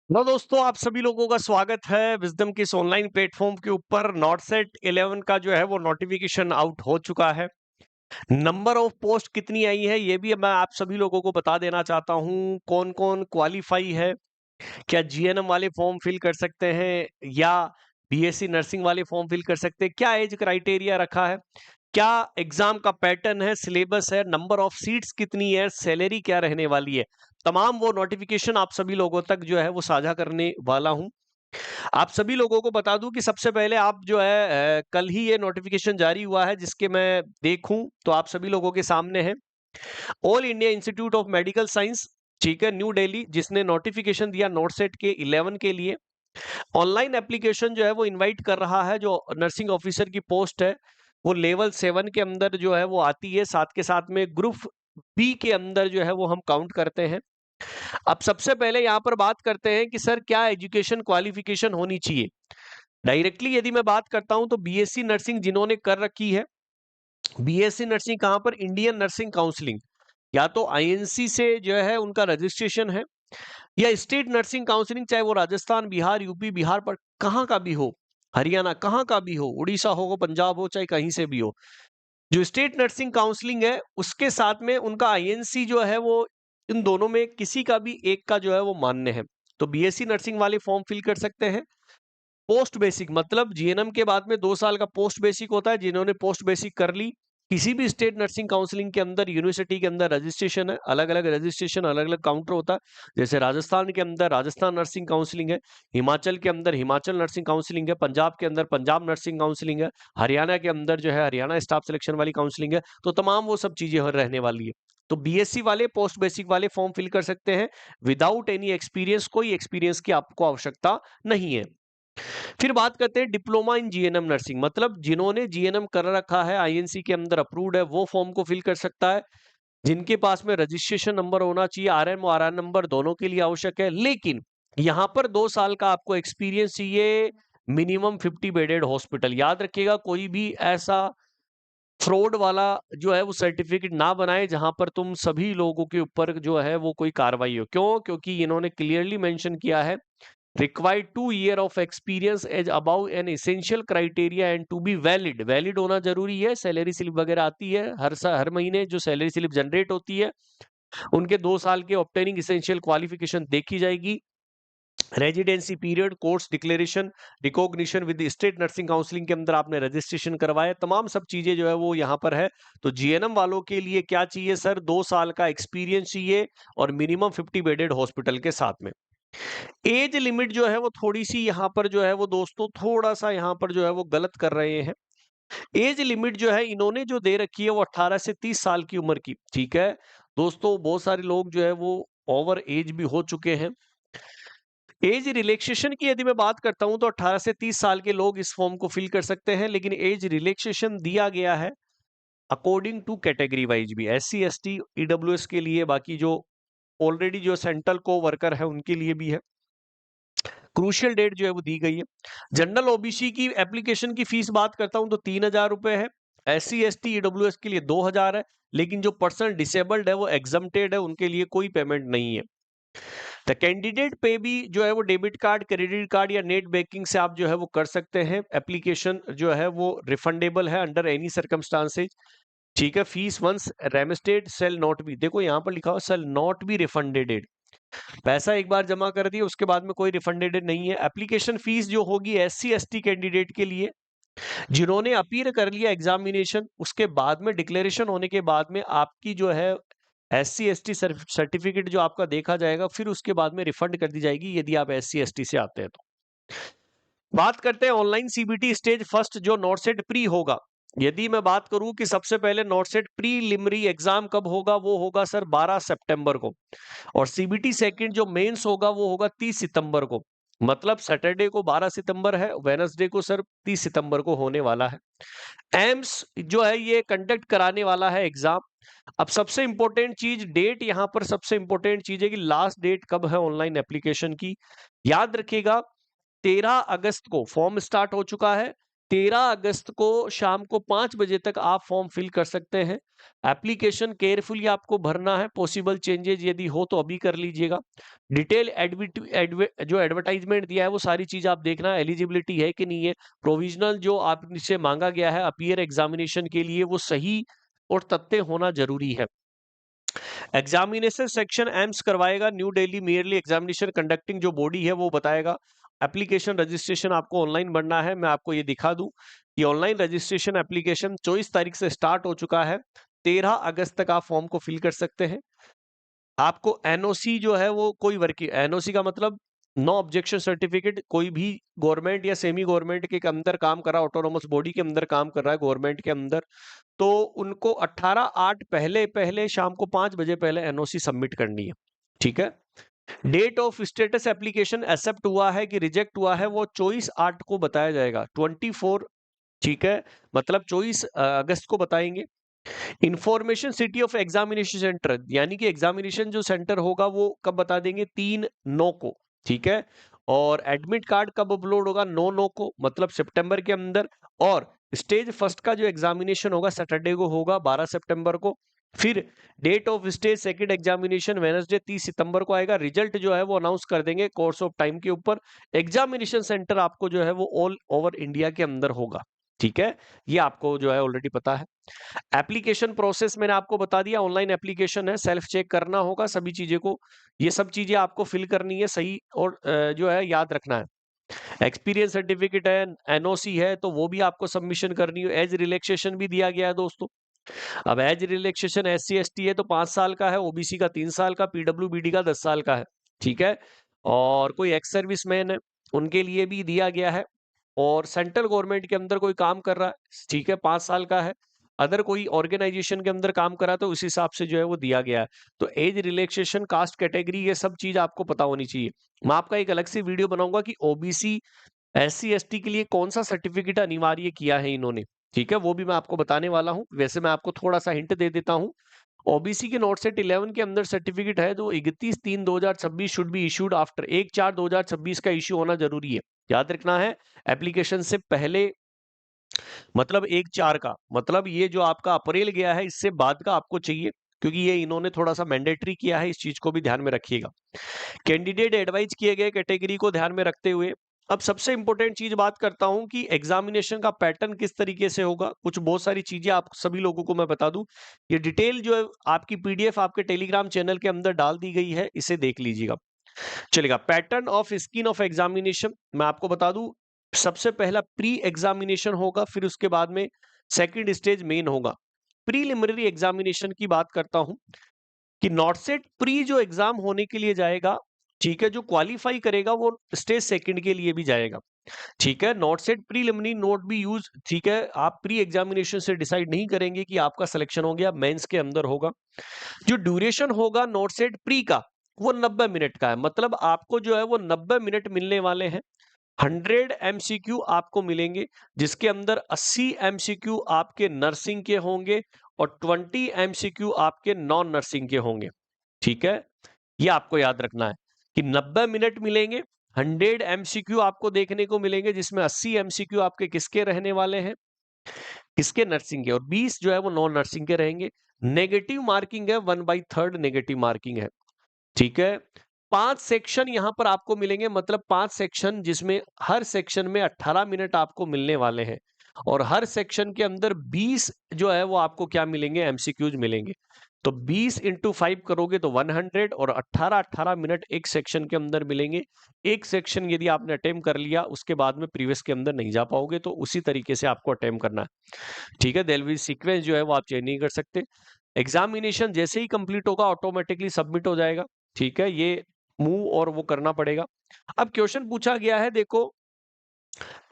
Hello दोस्तों, आप सभी लोगों का स्वागत है विजडम के इस ऑनलाइन प्लेटफॉर्म के ऊपर। नॉटसेट 11 का जो है वो नोटिफिकेशन आउट हो चुका है। नंबर ऑफ पोस्ट कितनी आई है ये भी मैं आप सभी लोगों को बता देना चाहता हूँ। कौन कौन क्वालिफाई है, क्या जीएनएम वाले फॉर्म फिल कर सकते हैं या बीएससी नर्सिंग वाले फॉर्म फिल कर सकते हैं, क्या एज क्राइटेरिया रखा है, क्या एग्जाम का पैटर्न है, सिलेबस है, नंबर ऑफ सीट्स कितनी है, सैलरी क्या रहने वाली है, तमाम वो नोटिफिकेशन आप सभी लोगों तक जो है वो साझा करने वाला हूं। आप सभी लोगों को बता दूं कि सबसे पहले आप जो है कल ही ये नोटिफिकेशन जारी हुआ है, जिसके मैं देखूं तो आप सभी लोगों के सामने है all India institute of medical science, ठीक है, न्यू दिल्ली, जिसने नोटिफिकेशन दिया नोटसेट के 11 के लिए। ऑनलाइन एप्लीकेशन जो है वो इनवाइट कर रहा है। जो नर्सिंग ऑफिसर की पोस्ट है वो लेवल 7 के अंदर जो है वो आती है, साथ के साथ में ग्रुप बी के अंदर जो है वो हम काउंट करते हैं। अब सबसे पहले यहाँ पर बात करते हैं कि सर क्या एजुकेशन क्वालिफिकेशन होनी चाहिए। डायरेक्टली यदि मैं बात करता हूं तो बीएससी नर्सिंग जिन्होंने कर रखी है, बीएससी नर्सिंग कहाँ पर, इंडियन नर्सिंग काउंसिलिंग, या तो आईएनसी से जो है उनका रजिस्ट्रेशन है, या स्टेट नर्सिंग काउंसलिंग, चाहे वो राजस्थान, बिहार, यूपी, बिहार पर कहाँ का भी हो, हरियाणा कहाँ का भी हो, उड़ीसा हो, पंजाब हो, चाहे कहीं से भी हो, जो स्टेट नर्सिंग काउंसलिंग है उसके साथ में उनका आईएनसी जो है वो इन दोनों में किसी का भी एक का जो है वो मान्य है। तो बीएससी नर्सिंग वाले फॉर्म फिल कर सकते हैं। पोस्ट बेसिक मतलब जीएनएम के बाद में 2 साल का पोस्ट बेसिक होता है। जिन्होंने पोस्ट बेसिक कर ली, किसी भी स्टेट नर्सिंग काउंसलिंग के अंदर, यूनिवर्सिटी के अंदर रजिस्ट्रेशन है, अलग अलग रजिस्ट्रेशन, अलग अलग काउंटर होता है। जैसे राजस्थान के अंदर राजस्थान नर्सिंग काउंसलिंग है, हिमाचल के अंदर हिमाचल नर्सिंग काउंसलिंग है, पंजाब के अंदर पंजाब नर्सिंग काउंसलिंग है, हरियाणा के अंदर जो है हरियाणा स्टाफ सिलेक्शन वाली काउंसलिंग है। तो तमाम वो सब चीजें रहने वाली है। तो बीएससी वाले पोस्ट बेसिक वाले फॉर्म फिल कर सकते हैं विदाउट एनी एक्सपीरियंस। कोई एक्सपीरियंस की आपको आवश्यकता नहीं है। फिर बात करते हैं डिप्लोमा इन जीएनएम नर्सिंग, मतलब जिन्होंने जीएनएम कर रखा है, आईएनसी के अंदर अप्रूव्ड है, वो फॉर्म को फिल कर सकता है। जिनके पास में रजिस्ट्रेशन नंबर होना चाहिए, आरएम और आरआर नंबर दोनों के लिए आवश्यक है। लेकिन यहां पर 2 साल का आपको एक्सपीरियंस चाहिए, मिनिमम 50 बेडेड हॉस्पिटल। याद रखिएगा, कोई भी ऐसा फ्रॉड वाला जो है वो सर्टिफिकेट ना बनाए जहां पर तुम सभी लोगों के ऊपर जो है वो कोई कार्रवाई हो। क्यों? क्योंकि इन्होंने क्लियरली मेंशन किया है required 2 year of experience as above an essential criteria and to be valid। Valid होना जरूरी है। सैलरी स्लिप वगैरह आती है हर महीने, जो सैलरी स्लिप जनरेट होती है उनके 2 साल के ऑब्टेनिंग इसेंशियल क्वालिफिकेशन देखी जाएगी। Residency period, course declaration, recognition with state nursing counselling के अंदर आपने रजिस्ट्रेशन करवाया, तमाम सब चीजें जो है वो यहाँ पर है। तो जीएनएम वालों के लिए क्या चाहिए सर? 2 साल का एक्सपीरियंस चाहिए और मिनिमम 50 बेडेड हॉस्पिटल के साथ में। एज लिमिट जो है वो थोड़ी सी यहाँ पर जो है वो दोस्तों थोड़ा सा यहाँ पर जो है वो गलत कर रहे हैं। एज लिमिट जो है इन्होंने जो दे रखी है वो 18 से 30 साल की उम्र की, ठीक है दोस्तों। बहुत सारे लोग जो है वो ओवर एज भी हो चुके हैं। एज रिलैक्सेशन की यदि मैं बात करता हूं तो 18 से 30 साल के लोग इस फॉर्म को फिल कर सकते हैं, लेकिन एज रिलैक्सेशन दिया गया है अकॉर्डिंग टू कैटेगरी वाइज भी, एससी एसटी ईडब्ल्यूएस के लिए, बाकी जो ऑलरेडी जो सेंट्रल को वर्कर है उनके लिए भी है। क्रूशियल डेट जो है वो दी गई है। जनरल ओबीसी की एप्लीकेशन की फीस बात करता हूं तो 3,000 रुपए है। S C S T EWS के लिए 2,000 है। लेकिन जो पर्सन डिसेबल्ड है वो एग्जम्प्टेड है, उनके लिए कोई पेमेंट नहीं है। द कैंडिडेट पे भी जो है वो डेबिट कार्ड, क्रेडिट कार्ड या नेट बैंकिंग से आप जो है वो कर सकते हैं। एप्लीकेशन जो है वो रिफंडेबल है अंडर एनी सर्कमस्टांसेज, ठीक है। Fees once remitted shall not be, देखो यहाँ पर लिखा हुआ सेल नॉट बी रिफंडेड। पैसा एक बार जमा कर दिया उसके बाद में कोई रिफंडेड नहीं है। एप्लीकेशन फीस जो होगी एससी एसटी कैंडिडेट के लिए, जिन्होंने अपीयर कर लिया एग्जामिनेशन, उसके बाद में डिक्लेरेशन होने के बाद में आपकी जो है एससी एसटी सर्टिफिकेट जो आपका देखा जाएगा, फिर उसके बाद में रिफंड कर दी जाएगी यदि आप एससी एसटी से आते हैं तो। बात करते हैं ऑनलाइन सीबीटी स्टेज फर्स्ट जो नॉटसेट प्री होगा। यदि मैं बात करूं कि सबसे पहले नॉटसेट प्रीलिमिनरी एग्जाम कब होगा, वो होगा सर 12 सितंबर को। और सीबीटी सेकंड जो मेंस होगा वो होगा 30 सितंबर को। मतलब सैटरडे को 12 सितंबर है, वेडनेसडे को सर 30 सितंबर को होने वाला है। एम्स जो है ये कंडक्ट कराने वाला है एग्जाम। अब सबसे इंपॉर्टेंट चीज डेट, यहां पर सबसे इंपॉर्टेंट चीज है कि लास्ट डेट कब है ऑनलाइन एप्लीकेशन की। याद रखिएगा 13 अगस्त को फॉर्म स्टार्ट हो चुका है। 13 अगस्त को शाम को 5 बजे तक आप फॉर्म फिल कर सकते हैं। एप्लीकेशन केयरफुली आपको भरना है, पॉसिबल चेंजेस यदि हो तो अभी कर लीजिएगा। डिटेल जो एडवर्टाइजमेंट दिया है वो सारी चीज आप देखना, एलिजिबिलिटी है कि नहीं है, प्रोविजनल जो आपसे मांगा गया है अपीयर एग्जामिनेशन के लिए वो सही और तथ्य होना जरूरी है। एग्जामिनेशन सेक्शन एम्स करवाएगा, new Delhi merely examination conducting जो बॉडी है वो बताएगा। एप्लीकेशन रजिस्ट्रेशन आपको ऑनलाइन भरना है। मैं आपको ये दिखा दूं कि ऑनलाइन रजिस्ट्रेशन एप्लीकेशन 24 तारीख से स्टार्ट हो चुका है। 13 अगस्त तक आप फॉर्म को फिल कर सकते हैं। आपको एनओसी जो है वो कोई वर्किंग एनओसी का मतलब नो ऑब्जेक्शन सर्टिफिकेट, कोई भी गवर्नमेंट या सेमी गवर्नमेंट के अंदर काम कर रहा है, ऑटोनोमस बॉडी के अंदर काम कर रहा है गवर्नमेंट के अंदर, तो उनको 18/8 पहले पहले शाम को 5 बजे पहले एनओसी सबमिट करनी है। ठीक है। Date of status application accept हुआ है कि रिजेक्ट हुआ है वो 24/8 को बताया जाएगा, 24। ठीक है, मतलब 24 अगस्त को बताएंगे। Information city of examination centre, यानी कि एग्जामिनेशन जो सेंटर होगा वो कब बता देंगे, 3/9 को। ठीक है। और एडमिट कार्ड कब अपलोड होगा, 9/9 को, मतलब सितंबर के अंदर। और स्टेज फर्स्ट का जो एग्जामिनेशन होगा सैटरडे को होगा, 12 सितंबर को। फिर date of stage second examination Wednesday 30 सितंबर को आएगा। रिजल्ट जो है वो अनाउंस कर देंगे कोर्स ऑफ टाइम के ऊपर। एग्जामिनेशन सेंटर आपको जो है वो ऑल ओवर इंडिया के अंदर होगा। ठीक है, ये आपको जो है ऑलरेडी पता है। एप्लीकेशन प्रोसेस मैंने आपको बता दिया, ऑनलाइन एप्लीकेशन है, सेल्फ चेक करना होगा सभी चीजें को, ये सब चीजें आपको फिल करनी है सही, और जो है याद रखना है। एक्सपीरियंस सर्टिफिकेट है, एनओसी है, तो वो भी आपको सबमिशन करनी है। एज रिलैक्सेशन भी दिया गया है दोस्तों। अब एज रिलैक्सेशन SC ST है तो 5 साल का है, ओबीसी का 3 साल का, PWBD का 10 साल का है। ठीक है। और कोई एक्स सर्विसमैन है उनके लिए भी दिया गया है। और सेंट्रल गवर्नमेंट के अंदर कोई काम कर रहा है, ठीक है, 5 साल का है। अदर कोई ऑर्गेनाइजेशन के अंदर काम कर रहा है तो उस हिसाब से जो है वो दिया गया है। तो एज रिलैक्सेशन, कास्ट कैटेगरी, ये सब चीज आपको पता होनी चाहिए। मैं आपका एक अलग से वीडियो बनाऊंगा कि ओबीसी SC ST के लिए कौन सा सर्टिफिकेट अनिवार्य किया है इन्होंने। ठीक है, वो भी मैं आपको बताने वाला हूं। वैसे मैं आपको थोड़ा सा हिंट दे देता हूं। ओबीसी के नोट सेट 11 के अंदर सर्टिफिकेट है जो 31/3/2026 शुड बी इशूड आफ्टर 1/4/2026 का इश्यू होना जरूरी है। याद रखना है, एप्लीकेशन से पहले, मतलब 1/4 का, मतलब ये जो आपका अप्रैल गया है इससे बाद का आपको चाहिए, क्योंकि ये इन्होंने थोड़ा सा मैंडेटरी किया है, इस चीज को भी ध्यान में रखिएगा। कैंडिडेट एडवाइज किए गए कैटेगरी को ध्यान में रखते हुए अब सबसे इंपॉर्टेंट चीज बात करता हूं कि एग्जामिनेशन का पैटर्न किस तरीके से होगा। कुछ बहुत सारी चीजें आप सभी लोगों को मैं बता दूं, ये डिटेल जो है आपकी PDF आपके टेलीग्राम चैनल के अंदर डाल दी गई है, इसे देख लीजिएगा। चलेगा, pattern of skin of examination मैं आपको बता दूं। सबसे पहला प्री एग्जामिनेशन होगा, फिर उसके बाद में सेकंड स्टेज मेन होगा। प्रीलिमिनरी एग्जामिनेशन की बात करता हूं कि नॉट सेट प्री जो एग्जाम होने के लिए जाएगा, ठीक है, जो क्वालिफाई करेगा वो स्टेज सेकंड के लिए भी जाएगा। ठीक है, not set preliminary note B use. ठीक है, आप प्री एग्जामिनेशन से डिसाइड नहीं करेंगे कि आपका सिलेक्शन हो गया, मेंस के अंदर होगा। जो ड्यूरेशन होगा नोट सेट प्री का वो 90 मिनट का है, मतलब आपको जो है वो 90 मिनट मिलने वाले हैं। 100 MCQ आपको मिलेंगे, जिसके अंदर 80 MCQ आपके नर्सिंग के होंगे और 20 MCQ आपके नॉन नर्सिंग के होंगे। ठीक है, ये आपको याद रखना है कि 90 मिनट मिलेंगे, 100 MCQ आपको देखने को मिलेंगे, जिसमें 80 MCQ आपके किसके रहने वाले हैं, किसके, नर्सिंग के, और 20 जो है वो नॉन नर्सिंग के रहेंगे। नेगेटिव मार्किंग है, 1/3 नेगेटिव मार्किंग है। ठीक है, 5 सेक्शन यहां पर आपको मिलेंगे, मतलब 5 सेक्शन, जिसमें हर सेक्शन में 18 मिनट आपको मिलने वाले हैं। और हर सेक्शन के अंदर 20 जो है वो आपको क्या मिलेंगे, MCQs मिलेंगे। तो 20 × 5 करोगे तो 100, और 18 मिनट एक सेक्शन के अंदर मिलेंगे। एक सेक्शन यदि आपने अटेम्प्ट कर लिया उसके बाद में प्रीवियस के अंदर नहीं जा पाओगे, तो उसी तरीके से आपको अटेम्प्ट करना है। ठीक है, देयर विल सीक्वेंस जो है वो आप चेंज नहीं कर सकते। एग्जामिनेशन जैसे ही कंप्लीट होगा ऑटोमेटिकली सबमिट हो जाएगा। ठीक है, ये मूव और वो करना पड़ेगा। अब क्वेश्चन पूछा गया है, देखो,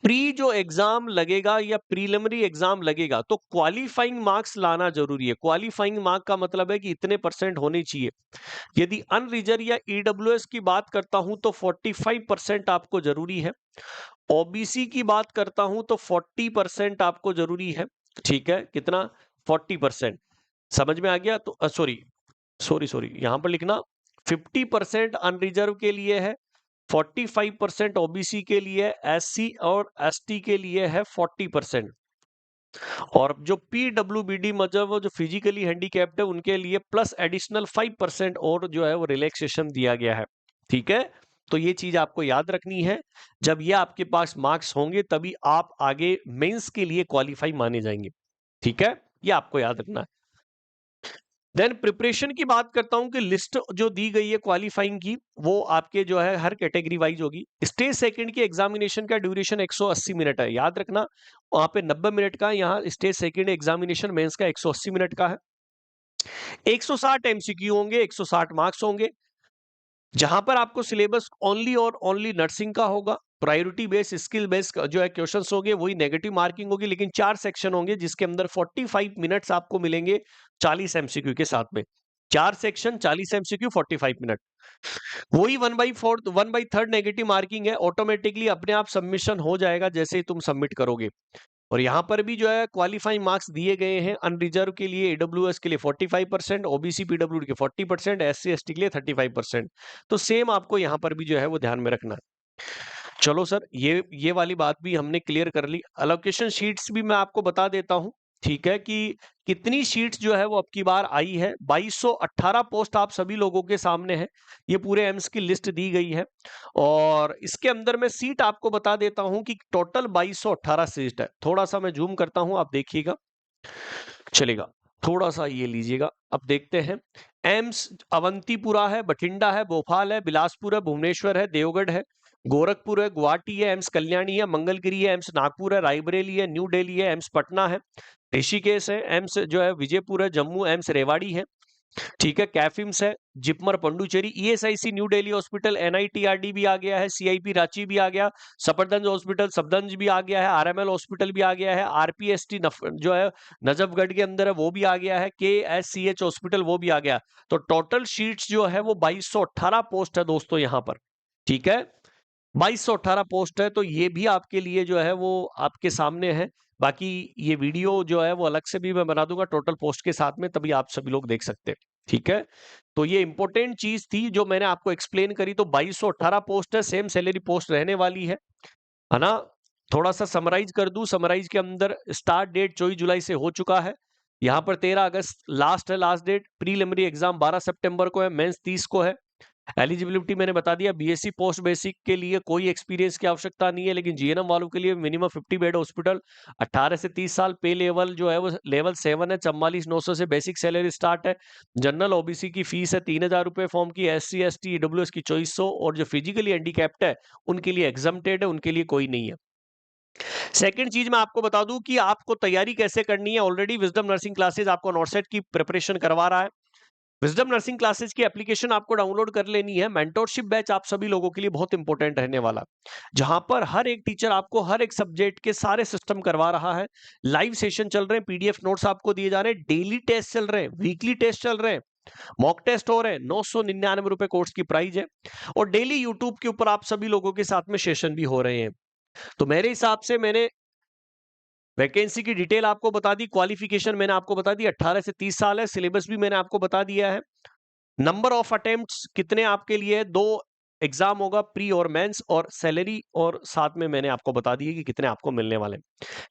प्री जो एग्जाम लगेगा या प्रीलिमिनरी एग्जाम लगेगा तो क्वालिफाइंग मार्क्स लाना जरूरी है। क्वालिफाइंग मार्क का मतलब है कि इतने % होने चाहिए। यदि अनरिजर्व या EWS की बात करता हूं तो 45% आपको जरूरी है। ओबीसी की बात करता हूं तो 40% आपको जरूरी है। ठीक है, कितना, 40%। समझ में आ गया? तो सॉरी सॉरी सॉरी, यहां पर लिखना 50% अनरिजर्व के लिए है 45% ओबीसी के लिए, एससी और एसटी के लिए है 40%, और जो पीडब्ल्यूबीडी मतलब वो जो फिजिकली हैंडीकैप्ड है उनके लिए प्लस एडिशनल 5% और जो है वो रिलैक्सेशन दिया गया है। ठीक है, तो ये चीज आपको याद रखनी है। जब ये आपके पास मार्क्स होंगे तभी आप आगे मेंस के लिए क्वालिफाई माने जाएंगे। ठीक है, ये आपको याद रखना है। देन प्रिपरेशन की बात करता हूं कि लिस्ट जो दी गई है क्वालिफाइंग की, वो आपके जो है हर कैटेगरी वाइज होगी। स्टेज सेकंड की एग्जामिनेशन का ड्यूरेशन 180 मिनट है, याद रखना। वहां पे 90 मिनट का, यहाँ स्टेज सेकंड एग्जामिनेशन मेंस का 180 मिनट का है। 160 एमसीक्यू होंगे, 160 मार्क्स होंगे, जहां पर आपको सिलेबस ओनली और ओनली नर्सिंग का होगा। प्रायोरिटी बेस्ड स्किल बेस्ड जो है क्वेश्चंस होंगे, वही नेगेटिव मार्किंग होगी, लेकिन 4 सेक्शन होंगे जिसके अंदर 45 मिनट्स आपको मिलेंगे 40 एमसीक्यू के साथ में। 4 सेक्शन, 40 एमसीक्यू, 45 मिनट। वही 1/4 नेगेटिव मार्किंग है, ऑटोमेटिकली अपने आप सबमिशन हो जाएगा जैसे ही तुम सबमिट करोगे। और यहाँ पर भी जो है क्वालिफाइंग मार्क्स दिए गए हैं। अनरिजर्व के लिए, ईडब्ल्यूएस के लिए 45%, ओबीसी पीडब्ल्यूडी के 40%, एससी एसटी के लिए 35%। तो सेम आपको यहाँ पर भी जो है वो ध्यान में रखना है। चलो सर, ये वाली बात भी हमने क्लियर कर ली। अलोकेशन शीट्स भी मैं आपको बता देता हूँ, ठीक है, कि कितनी शीट्स जो है वो अब की बार आई है। 2218 पोस्ट आप सभी लोगों के सामने है, ये पूरे एम्स की लिस्ट दी गई है। और इसके अंदर मैं सीट आपको बता देता हूं कि टोटल 2218 सीट है। थोड़ा सा मैं जूम करता हूं, आप देखिएगा, चलेगा, थोड़ा सा ये लीजिएगा। अब देखते हैं, एम्स अवंतीपुरा है, बठिंडा है, भोपाल है, बिलासपुर है, भुवनेश्वर है, देवगढ़ है, गोरखपुर है, गुवाहाटी है, एम्स कल्याणी है, मंगलगिरी है, एम्स नागपुर है, रायबरेली है, न्यू दिल्ली है, एम्स पटना है, ऋषिकेश है, एम्स जो है विजयपुर है, जम्मू एम्स रेवाड़ी है, ठीक है, कैफिम्स है, JIPMER Puducherry, ESIC new Delhi hospital, NITRD भी आ गया है, सीआईपी रांची भी आ गया, सफदरजंग हॉस्पिटल सफदरजंग भी आ गया है, आरएमएल हॉस्पिटल भी आ गया है, आरपीएसटी जो है नजफगढ़ के अंदर है वो भी आ गया है, केएससीएच हॉस्पिटल वो भी आ गया। तो टोटल सीट्स जो है वो 2218 पोस्ट है दोस्तों यहाँ पर। ठीक है, 2218 पोस्ट है, तो ये भी आपके लिए जो है वो आपके सामने है। बाकी ये वीडियो जो है वो अलग से भी मैं बना दूंगा टोटल पोस्ट के साथ में, तभी आप सभी लोग देख सकते हैं। ठीक है, तो ये इंपॉर्टेंट चीज थी जो मैंने आपको एक्सप्लेन करी। तो 2218 पोस्ट है, सेम सैलरी पोस्ट रहने वाली है ना। थोड़ा सा समराइज कर दूं, समराइज के अंदर स्टार्ट डेट 24 जुलाई से हो चुका है। यहाँ पर 13 अगस्त लास्ट है, लास्ट डेट। प्रीलिमिनरी एग्जाम 12 सितंबर को है, मेंस 30 को है। एलिजिबिलिटी मैंने बता दिया, बीएससी पोस्ट बेसिक के लिए कोई एक्सपीरियंस की आवश्यकता नहीं है, लेकिन जीएनएम वालों के लिए मिनिमम 50 बेड हॉस्पिटल, 18 से 30 साल, पे लेवल जो है वो लेवल 7 है, 44,900 से बेसिक सैलरी स्टार्ट है। जनरल ओबीसी की फीस है 3,000 रुपए फॉर्म की, एससी एसटी ईडब्ल्यूएस की 2400, और जो फिजिकली हैंडीकैप्ड है उनके लिए एग्जम्प्टेड है, उनके लिए कोई नहीं है। सेकंड चीज मैं आपको बता दूं कि आपको तैयारी कैसे करनी है। ऑलरेडी विजडम नर्सिंग क्लासेस आपको नॉर्सेट की प्रिपरेशन करवा रहा है। विजडम नर्सिंग क्लासेस की एप्लीकेशन आपको डाउनलोड कर लेनी है। मेंटोरशिप बैच आप सभी लोगों के लिए बहुत इंपॉर्टेंट रहने वाला, जहां पर हर एक टीचर आपको हर एक सब्जेक्ट के सारे सिस्टम करवा रहा है। लाइव सेशन चल रहे हैं, पीडीएफ नोट्स आपको दिए जा रहे हैं, डेली टेस्ट चल रहे हैं, वीकली टेस्ट चल रहे हैं, मॉक टेस्ट हो रहे हैं। 999 रुपए कोर्स की प्राइस है, और डेली यूट्यूब के ऊपर आप सभी लोगों के साथ में सेशन भी हो रहे हैं। तो मेरे हिसाब से मैंने वैकेंसी की डिटेल आपको बता दी, क्वालिफिकेशन मैंने आपको बता दी, 18 से 30 साल है, सिलेबस भी मैंने आपको बता दिया है। नंबर ऑफ अटेम्प्ट्स कितने आपके लिए, 2 एग्जाम होगा, प्री और मेंस, और सैलरी और साथ में मैंने आपको बता दिया कि कितने आपको मिलने वाले हैं।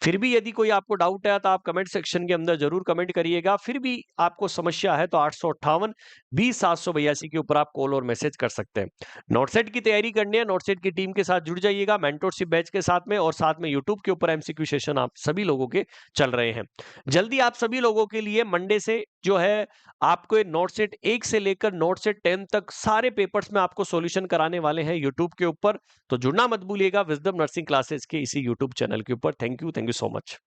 फिर भी यदि कोई आपको डाउट है तो आप कमेंट सेक्शन के अंदर जरूर कमेंट करिएगा। फिर भी आपको समस्या है तो 858 20 782 के ऊपर आप कॉल और मैसेज कर सकते हैं। नोटसेट की तैयारी करनी है, नोटसेट की टीम के साथ जुड़ जाइएगा मेंटोरशिप बैच के साथ में, और साथ में यूट्यूब के ऊपर एमसीक्यू सेशन आप सभी लोगों के चल रहे हैं। जल्दी आप सभी लोगों के लिए मंडे से जो है आपको नोटसेट 1 से लेकर नोटसेट 10 तक सारे पेपर्स में आपको सॉल्यूशन कराने वाले हैं यूट्यूब के ऊपर। तो जुड़ना मत भूलिएगा विजडम नर्सिंग क्लासेस के इसी यूट्यूब चैनल के ऊपर। Thank you so much.